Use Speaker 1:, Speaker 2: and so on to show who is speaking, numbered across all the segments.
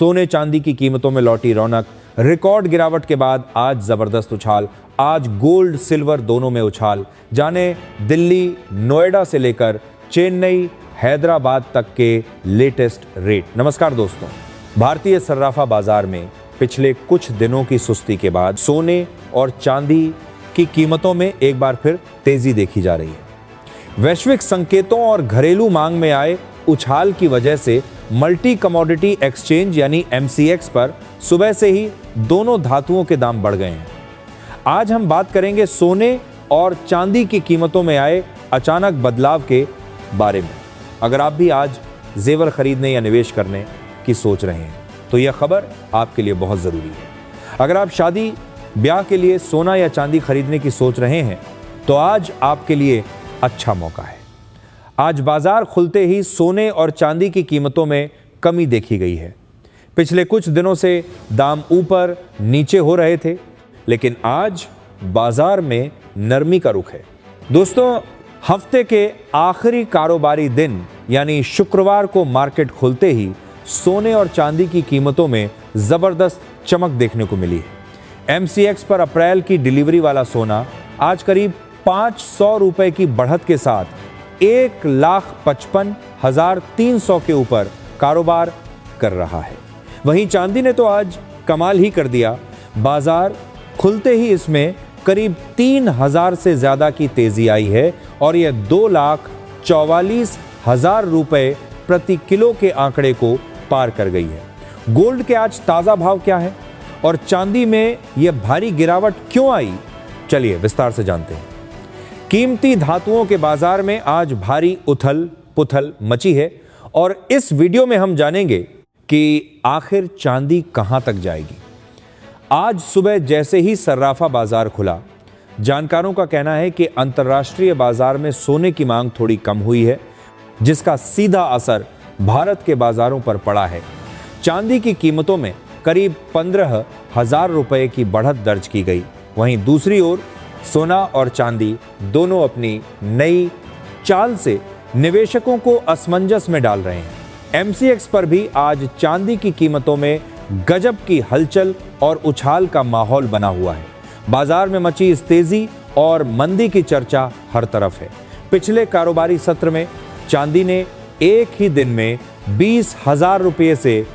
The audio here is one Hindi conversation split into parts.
Speaker 1: सोने चांदी की कीमतों में लौटी रौनक। रिकॉर्ड गिरावट के बाद आज जबरदस्त उछाल। आज गोल्ड सिल्वर दोनों में उछाल। जाने दिल्ली, नोएडा से लेकर चेन्नई, हैदराबाद तक के लेटेस्ट रेट। नमस्कार दोस्तों, भारतीय सर्राफा बाजार में पिछले कुछ दिनों की सुस्ती के बाद सोने और चांदी की कीमतों में एक बार फिर तेजी देखी जा रही है। वैश्विक संकेतों और घरेलू मांग में आए उछाल की वजह से मल्टी कमोडिटी एक्सचेंज यानी MCX पर सुबह से ही दोनों धातुओं के दाम बढ़ गए हैं। आज हम बात करेंगे सोने और चांदी की कीमतों में आए अचानक बदलाव के बारे में। अगर आप भी आज जेवर खरीदने या निवेश करने की सोच रहे हैं तो यह खबर आपके लिए बहुत ज़रूरी है। अगर आप शादी ब्याह के लिए सोना या चांदी खरीदने की सोच रहे हैं तो आज आपके लिए अच्छा मौका है। आज बाजार खुलते ही सोने और चांदी की कीमतों में कमी देखी गई है। पिछले कुछ दिनों से दाम ऊपर नीचे हो रहे थे, लेकिन आज बाजार में नरमी का रुख है। दोस्तों, हफ्ते के आखिरी कारोबारी दिन यानी शुक्रवार को मार्केट खुलते ही सोने और चांदी की कीमतों में जबरदस्त चमक देखने को मिली है। MCX पर अप्रैल की डिलीवरी वाला सोना आज करीब 500 रुपए की बढ़त के साथ 1,55,300 के ऊपर कारोबार कर रहा है। वहीं चांदी ने तो आज कमाल ही कर दिया। बाजार खुलते ही इसमें करीब 3,000 से ज्यादा की तेजी आई है और यह 2,44,000 रुपए प्रति किलो के आंकड़े को पार कर गई है। गोल्ड के आज ताजा भाव क्या है और चांदी में यह भारी गिरावट क्यों आई, चलिए विस्तार से जानते हैं। कीमती धातुओं के बाजार में आज भारी उथल पुथल मची है और इस वीडियो में हम जानेंगे कि आखिर चांदी कहां तक जाएगी। आज सुबह जैसे ही सर्राफा बाजार खुला, जानकारों का कहना है कि अंतर्राष्ट्रीय बाजार में सोने की मांग थोड़ी कम हुई है, जिसका सीधा असर भारत के बाजारों पर पड़ा है। चांदी की कीमतों में करीब 15,000 रुपए की बढ़त दर्ज की गई। वहीं दूसरी ओर सोना और चांदी दोनों अपनी नई चाल से निवेशकों को असमंजस में डाल रहे हैं। MCX पर भी आज चांदी की कीमतों में गजब की हलचल और उछाल का माहौल बना हुआ है। बाजार में मची इस तेजी और मंदी की चर्चा हर तरफ है। पिछले कारोबारी सत्र में चांदी ने एक ही दिन में 20,000 रुपये से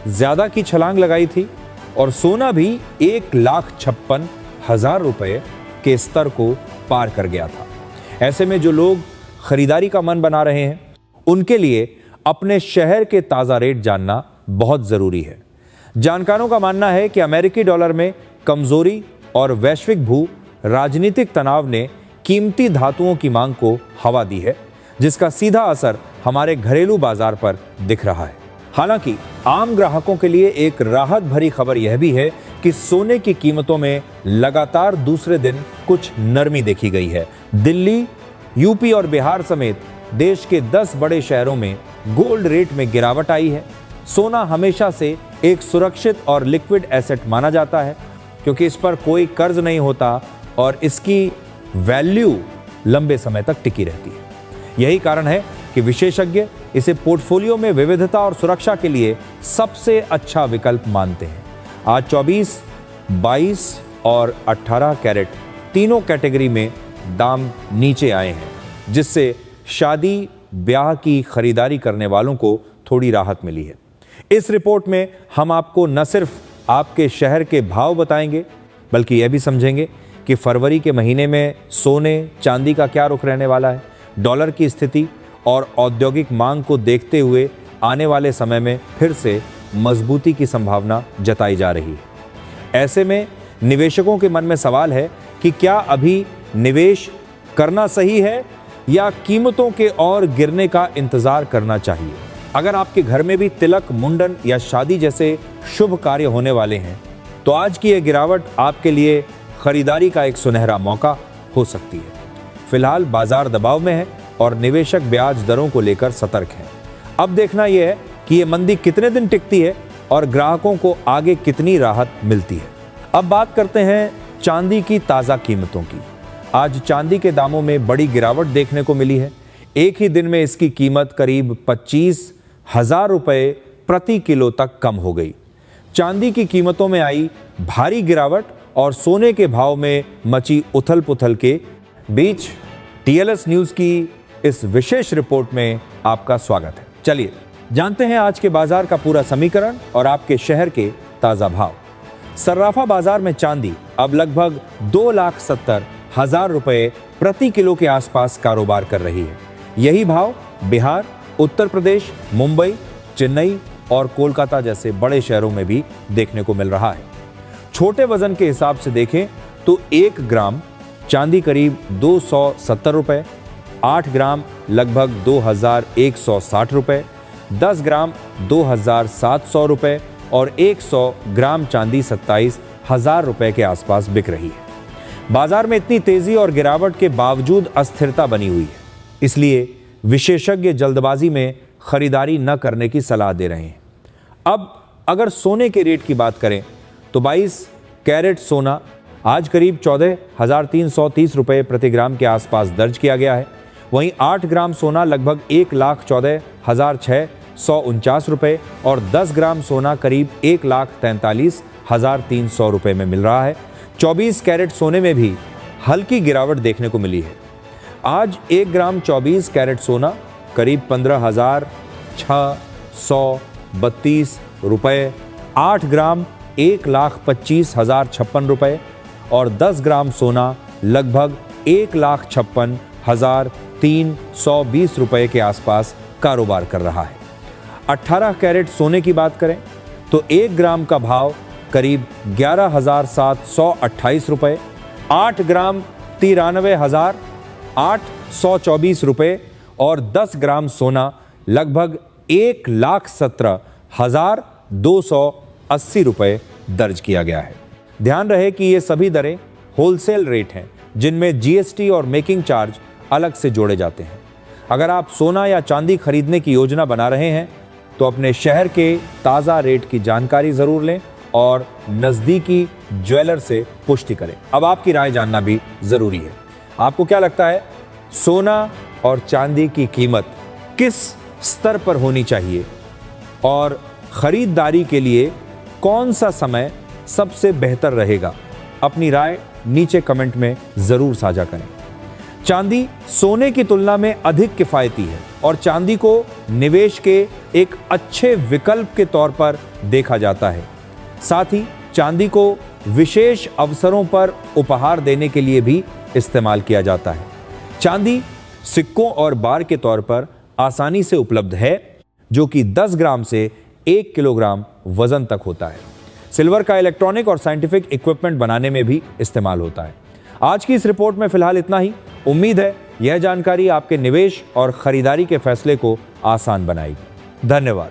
Speaker 1: ज्यादा की छलांग लगाई थी और सोना भी 1,56,000 रुपये के स्तर को पार कर गया था। ऐसे में जो लोग खरीदारी का मन बना रहे हैं उनके लिए अपने शहर के ताजा रेट जानना बहुत जरूरी है। जानकारों का मानना है कि अमेरिकी डॉलर में कमजोरी और वैश्विक भू राजनीतिक तनाव ने कीमती धातुओं की मांग को हवा दी है, जिसका सीधा असर हमारे घरेलू बाजार पर दिख रहा है। हालांकि आम ग्राहकों के लिए एक राहत भरी खबर यह भी है कि सोने की कीमतों में लगातार दूसरे दिन कुछ नरमी देखी गई है। दिल्ली, यूपी और बिहार समेत देश के 10 बड़े शहरों में गोल्ड रेट में गिरावट आई है। सोना हमेशा से एक सुरक्षित और लिक्विड एसेट माना जाता है, क्योंकि इस पर कोई कर्ज नहीं होता और इसकी वैल्यू लंबे समय तक टिकी रहती है। यही कारण है कि विशेषज्ञ इसे पोर्टफोलियो में विविधता और सुरक्षा के लिए सबसे अच्छा विकल्प मानते हैं। आज 24, 22 और 18 कैरेट तीनों कैटेगरी में दाम नीचे आए हैं, जिससे शादी ब्याह की खरीदारी करने वालों को थोड़ी राहत मिली है। इस रिपोर्ट में हम आपको न सिर्फ आपके शहर के भाव बताएंगे, बल्कि यह भी समझेंगे कि फरवरी के महीने में सोने चांदी का क्या रुख रहने वाला है। डॉलर की स्थिति और औद्योगिक मांग को देखते हुए आने वाले समय में फिर से मजबूती की संभावना जताई जा रही है। ऐसे में निवेशकों के मन में सवाल है कि क्या अभी निवेश करना सही है या कीमतों के और गिरने का इंतजार करना चाहिए। अगर आपके घर में भी तिलक, मुंडन या शादी जैसे शुभ कार्य होने वाले हैं तो आज की यह गिरावट आपके लिए खरीदारी का एक सुनहरा मौका हो सकती है। फिलहाल बाजार दबाव में है और निवेशक ब्याज दरों को लेकर सतर्क हैं। अब देखना यह है कि ये मंदी कितने दिन टिकती है और ग्राहकों को आगे कितनी राहत मिलती है। अब बात करते हैं चांदी की ताज़ा कीमतों की। आज चांदी के दामों में बड़ी गिरावट देखने को मिली है। एक ही दिन में इसकी कीमत करीब 25,000 रुपये प्रति किलो तक कम हो गई। चांदी की कीमतों में आई भारी गिरावट और सोने के भाव में मची उथल पुथल के बीच टीएलएस न्यूज की इस विशेष रिपोर्ट में आपका स्वागत है। चलिए जानते हैं आज के बाजार का पूरा समीकरण और आपके शहर के ताजा भाव। सर्राफा बाजार में चांदी अब लगभग 2,70,000 रुपए प्रति किलो के आसपास कारोबार कर रही है। यही भाव बिहार, उत्तर प्रदेश, मुंबई, चेन्नई और कोलकाता जैसे बड़े शहरों में भी देखने को मिल रहा है। छोटे वजन के हिसाब से देखें तो 1 ग्राम चांदी करीब 270 रुपए, 8 ग्राम लगभग 2,160 रुपए, 10 ग्राम 2,700 रुपए और 100 ग्राम चांदी 27,000 रुपए के आसपास बिक रही है। बाजार में इतनी तेजी और गिरावट के बावजूद अस्थिरता बनी हुई है, इसलिए विशेषज्ञ जल्दबाजी में खरीदारी न करने की सलाह दे रहे हैं। अब अगर सोने के रेट की बात करें तो 22 कैरेट सोना आज करीब 14,330 रुपए प्रति ग्राम के आसपास दर्ज किया गया है। वहीं 8 ग्राम सोना लगभग 1,14,649 रुपए और 10 ग्राम सोना करीब 1,43,300 रुपए में मिल रहा है। 24 कैरेट सोने में भी हल्की गिरावट देखने को मिली है। आज 1 ग्राम 24 कैरेट सोना करीब 15,632 रुपए, 8 ग्राम 1,25,056 रुपए और 10 ग्राम सोना लगभग 1,56,320 रुपए के आसपास कारोबार कर रहा है। 18 कैरेट सोने की बात करें तो 1 ग्राम का भाव करीब 11,728 रुपए, 8 ग्राम 93,824 रुपए और 10 ग्राम सोना लगभग 1,17,280 रुपए दर्ज किया गया है। ध्यान रहे कि ये सभी दरें होलसेल रेट हैं, जिनमें जीएसटी और मेकिंग चार्ज अलग से जोड़े जाते हैं। अगर आप सोना या चांदी खरीदने की योजना बना रहे हैं तो अपने शहर के ताज़ा रेट की जानकारी ज़रूर लें और नज़दीकी ज्वेलर से पुष्टि करें। अब आपकी राय जानना भी ज़रूरी है। आपको क्या लगता है, सोना और चांदी की कीमत किस स्तर पर होनी चाहिए और खरीदारी के लिए कौन सा समय सबसे बेहतर रहेगा? अपनी राय नीचे कमेंट में जरूर साझा करें। चांदी सोने की तुलना में अधिक किफायती है और चांदी को निवेश के एक अच्छे विकल्प के तौर पर देखा जाता है। साथ ही चांदी को विशेष अवसरों पर उपहार देने के लिए भी इस्तेमाल किया जाता है। चांदी सिक्कों और बार के तौर पर आसानी से उपलब्ध है, जो कि 10 ग्राम से 1 किलोग्राम वजन तक होता है। सिल्वर का इलेक्ट्रॉनिक और साइंटिफिक इक्विपमेंट बनाने में भी इस्तेमाल होता है। आज की इस रिपोर्ट में फिलहाल इतना ही। उम्मीद है यह जानकारी आपके निवेश और खरीदारी के फैसले को आसान बनाएगी। धन्यवाद।